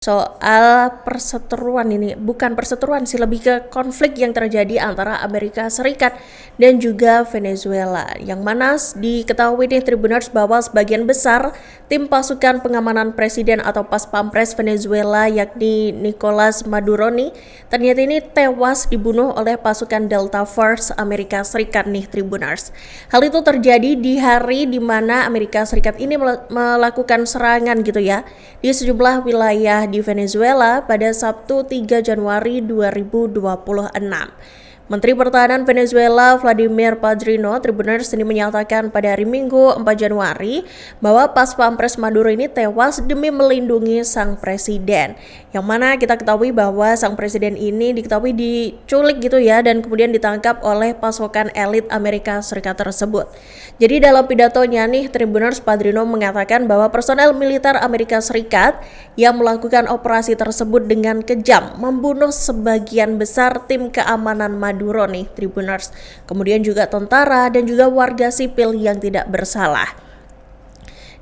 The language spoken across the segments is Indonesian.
Soal perseteruan ini, bukan perseteruan sih, lebih ke konflik yang terjadi antara Amerika Serikat dan juga Venezuela. Yang mana diketahui di Tribuners bahwa sebagian besar tim pasukan pengamanan presiden atau pas pampres Venezuela yakni Nicolas Maduro nih, ternyata ini tewas dibunuh oleh pasukan Delta Force Amerika Serikat nih Tribuners. Hal itu terjadi di hari di mana Amerika Serikat ini melakukan serangan gitu ya di sejumlah wilayah di Venezuela pada Sabtu 3 Januari 2026. Menteri Pertahanan Venezuela Vladimir Padrino Tribuners ini menyatakan pada hari Minggu 4 Januari bahwa pas pampres Maduro ini tewas demi melindungi sang presiden. Yang mana kita ketahui bahwa sang presiden ini diketahui diculik gitu ya dan kemudian ditangkap oleh pasukan elit Amerika Serikat tersebut. Jadi dalam pidatonya nih Tribuners Padrino mengatakan bahwa personel militer Amerika Serikat yang melakukan operasi tersebut dengan kejam membunuh sebagian besar tim keamanan Maduro nih Tribuners, kemudian juga tentara dan juga warga sipil yang tidak bersalah.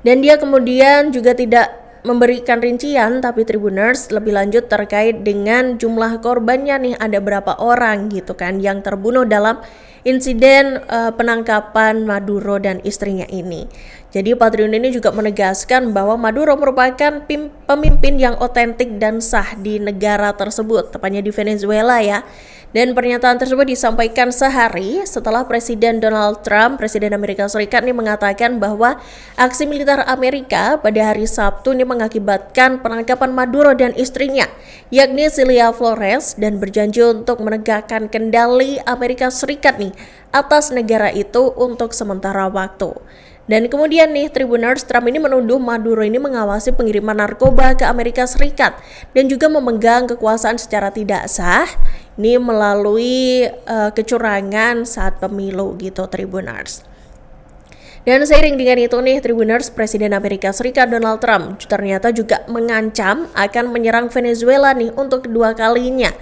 Dan dia kemudian juga tidak memberikan rincian tapi Tribuners lebih lanjut terkait dengan jumlah korbannya nih, ada berapa orang gitu kan yang terbunuh dalam insiden penangkapan Maduro dan istrinya ini. Jadi Padrino ini juga menegaskan bahwa Maduro merupakan pemimpin yang otentik dan sah di negara tersebut, tepatnya di Venezuela ya. Dan pernyataan tersebut disampaikan sehari setelah Presiden Donald Trump, Presiden Amerika Serikat ini mengatakan bahwa aksi militer Amerika pada hari Sabtu ini mengakibatkan penangkapan Maduro dan istrinya, yakni Cilia Flores, dan berjanji untuk menegakkan kendali Amerika Serikat nih atas negara itu untuk sementara waktu. Dan kemudian nih Tribuners, Trump ini menuduh Maduro ini mengawasi pengiriman narkoba ke Amerika Serikat dan juga memegang kekuasaan secara tidak sah ini melalui kecurangan saat pemilu gitu Tribuners. Dan seiring dengan itu nih Tribuners, Presiden Amerika Serikat Donald Trump ternyata juga mengancam akan menyerang Venezuela nih untuk kedua kalinya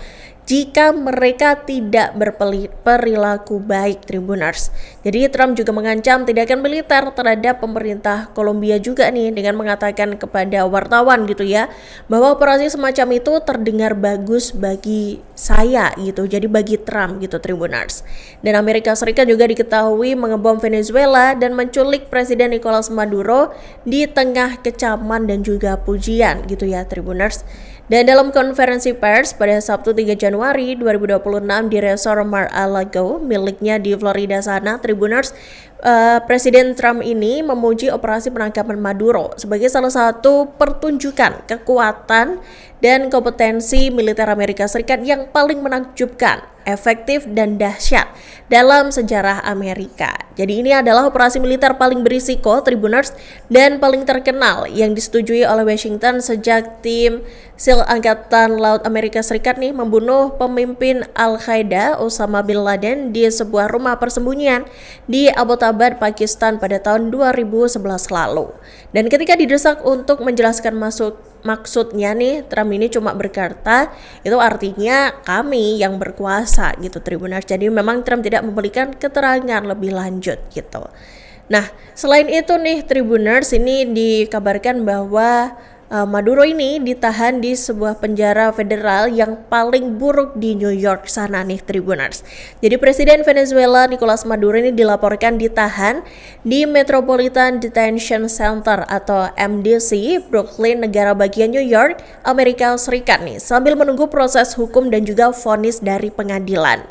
jika mereka tidak berperilaku baik Tribuners. Jadi Trump juga mengancam tindakan militer terhadap pemerintah Kolombia juga nih dengan mengatakan kepada wartawan gitu ya bahwa operasi semacam itu terdengar bagus bagi saya gitu, jadi bagi Trump gitu Tribuners. Dan Amerika Serikat juga diketahui mengebom Venezuela dan menculik Presiden Nicolas Maduro di tengah kecaman dan juga pujian gitu ya Tribuners. Dan dalam konferensi pers pada Sabtu 3 Januari 2026 di Resort Mar-a-Lago miliknya di Florida sana, Tribuners, Presiden Trump ini memuji operasi penangkapan Maduro sebagai salah satu pertunjukan kekuatan dan kompetensi militer Amerika Serikat yang paling menakjubkan, efektif dan dahsyat dalam sejarah Amerika. Jadi ini adalah operasi militer paling berisiko Tribuners dan paling terkenal yang disetujui oleh Washington sejak tim SEAL Angkatan Laut Amerika Serikat nih membunuh pemimpin Al-Qaeda Osama Bin Laden di sebuah rumah persembunyian di Abbottabad, Pakistan pada tahun 2011 lalu. Dan ketika didesak untuk menjelaskan maksudnya nih, Trump ini cuma berkata itu artinya kami yang berkuasa gitu Tribuners. Jadi memang Trump tidak memberikan keterangan lebih lanjut gitu. Nah, selain itu nih Tribuners, ini dikabarkan bahwa Maduro ini ditahan di sebuah penjara federal yang paling buruk di New York sana nih Tribuners. Jadi Presiden Venezuela Nicolas Maduro ini dilaporkan ditahan di Metropolitan Detention Center atau MDC, Brooklyn, negara bagian New York, Amerika Serikat nih, sambil menunggu proses hukum dan juga vonis dari pengadilan.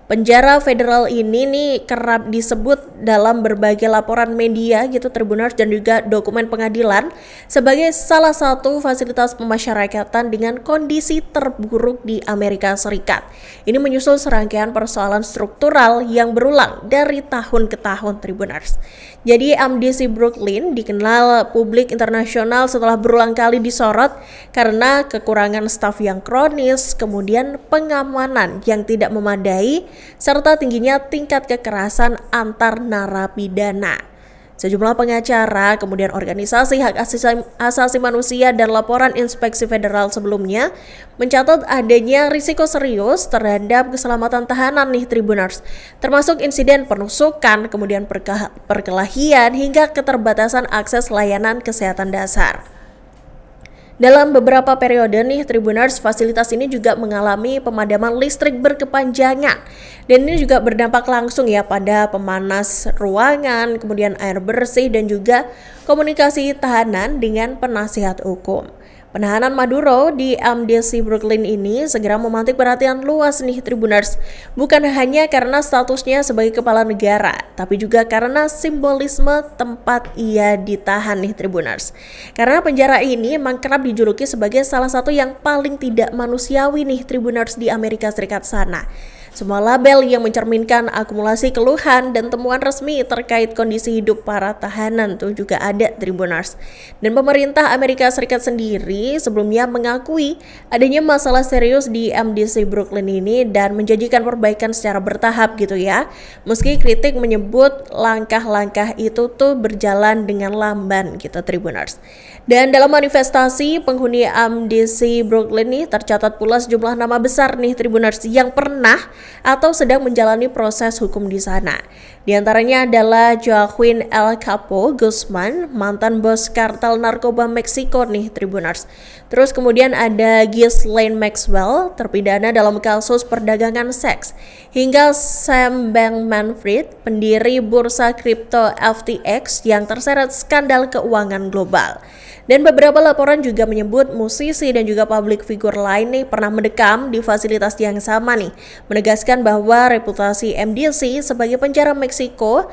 Penjara federal ini nih kerap disebut dalam berbagai laporan media gitu Tribuners dan juga dokumen pengadilan sebagai salah satu fasilitas pemasyarakatan dengan kondisi terburuk di Amerika Serikat. Ini menyusul serangkaian persoalan struktural yang berulang dari tahun ke tahun Tribuners. Jadi MDC Brooklyn dikenal publik internasional setelah berulang kali disorot karena kekurangan staf yang kronis, kemudian pengamanan yang tidak memadai, serta tingginya tingkat kekerasan antar narapidana. Sejumlah pengacara, kemudian organisasi hak asasi manusia dan laporan inspeksi federal sebelumnya mencatat adanya risiko serius terhadap keselamatan tahanan nih Tribuners, termasuk insiden penusukan, kemudian perkelahian hingga keterbatasan akses layanan kesehatan dasar. Dalam beberapa periode nih Tribuners, fasilitas ini juga mengalami pemadaman listrik berkepanjangan. Dan ini juga berdampak langsung ya pada pemanas ruangan, kemudian air bersih dan juga komunikasi tahanan dengan penasihat hukum. Penahanan Maduro di MDC Brooklyn ini segera memantik perhatian luas nih Tribuners. Bukan hanya karena statusnya sebagai kepala negara, tapi juga karena simbolisme tempat ia ditahan nih Tribuners. Karena penjara ini memang kerap dijuluki sebagai salah satu yang paling tidak manusiawi nih Tribuners di Amerika Serikat sana. Semua label yang mencerminkan akumulasi keluhan dan temuan resmi terkait kondisi hidup para tahanan tuh juga ada Tribuners. Dan pemerintah Amerika Serikat sendiri sebelumnya mengakui adanya masalah serius di MDC Brooklyn ini dan menjanjikan perbaikan secara bertahap gitu ya. Meski kritik menyebut langkah-langkah itu tuh berjalan dengan lamban gitu Tribuners. Dan dalam manifestasi penghuni MDC Brooklyn nih tercatat pula sejumlah nama besar nih Tribuners yang pernah atau sedang menjalani proses hukum di sana. Di antaranya adalah Joaquin El Chapo Guzman, mantan bos kartel narkoba Meksiko nih Tribuners. Terus kemudian ada Ghislaine Maxwell, terpidana dalam kasus perdagangan seks. Hingga Sam Bankman-Fried, pendiri bursa kripto FTX yang terseret skandal keuangan global. Dan beberapa laporan juga menyebut musisi dan juga public figure lain nih pernah mendekam di fasilitas yang sama nih, menegaskan bahwa reputasi MDC sebagai penjara Meksiko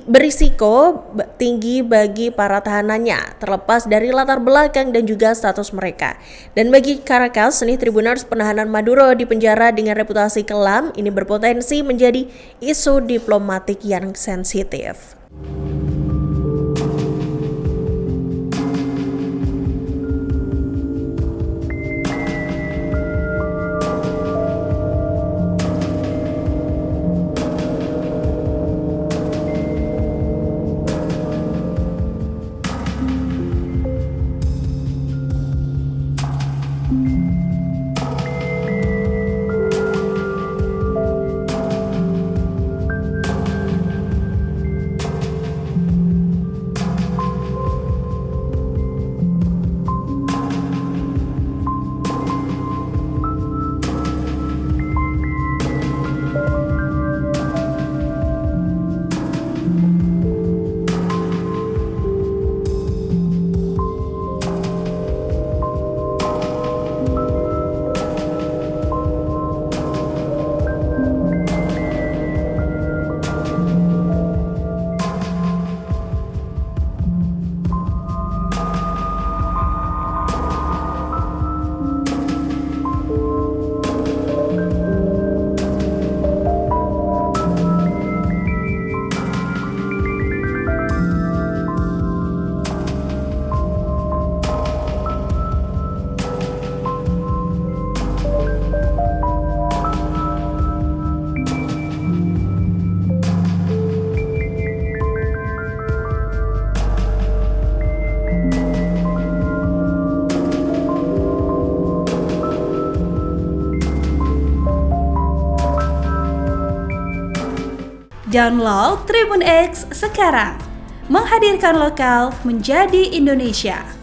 berisiko tinggi bagi para tahanannya, terlepas dari latar belakang dan juga status mereka. Dan bagi Caracas nih Tribuners, penahanan Maduro di penjara dengan reputasi kelam ini berpotensi menjadi isu diplomatik yang sensitif. Download Tribun X sekarang, menghadirkan lokal menjadi Indonesia.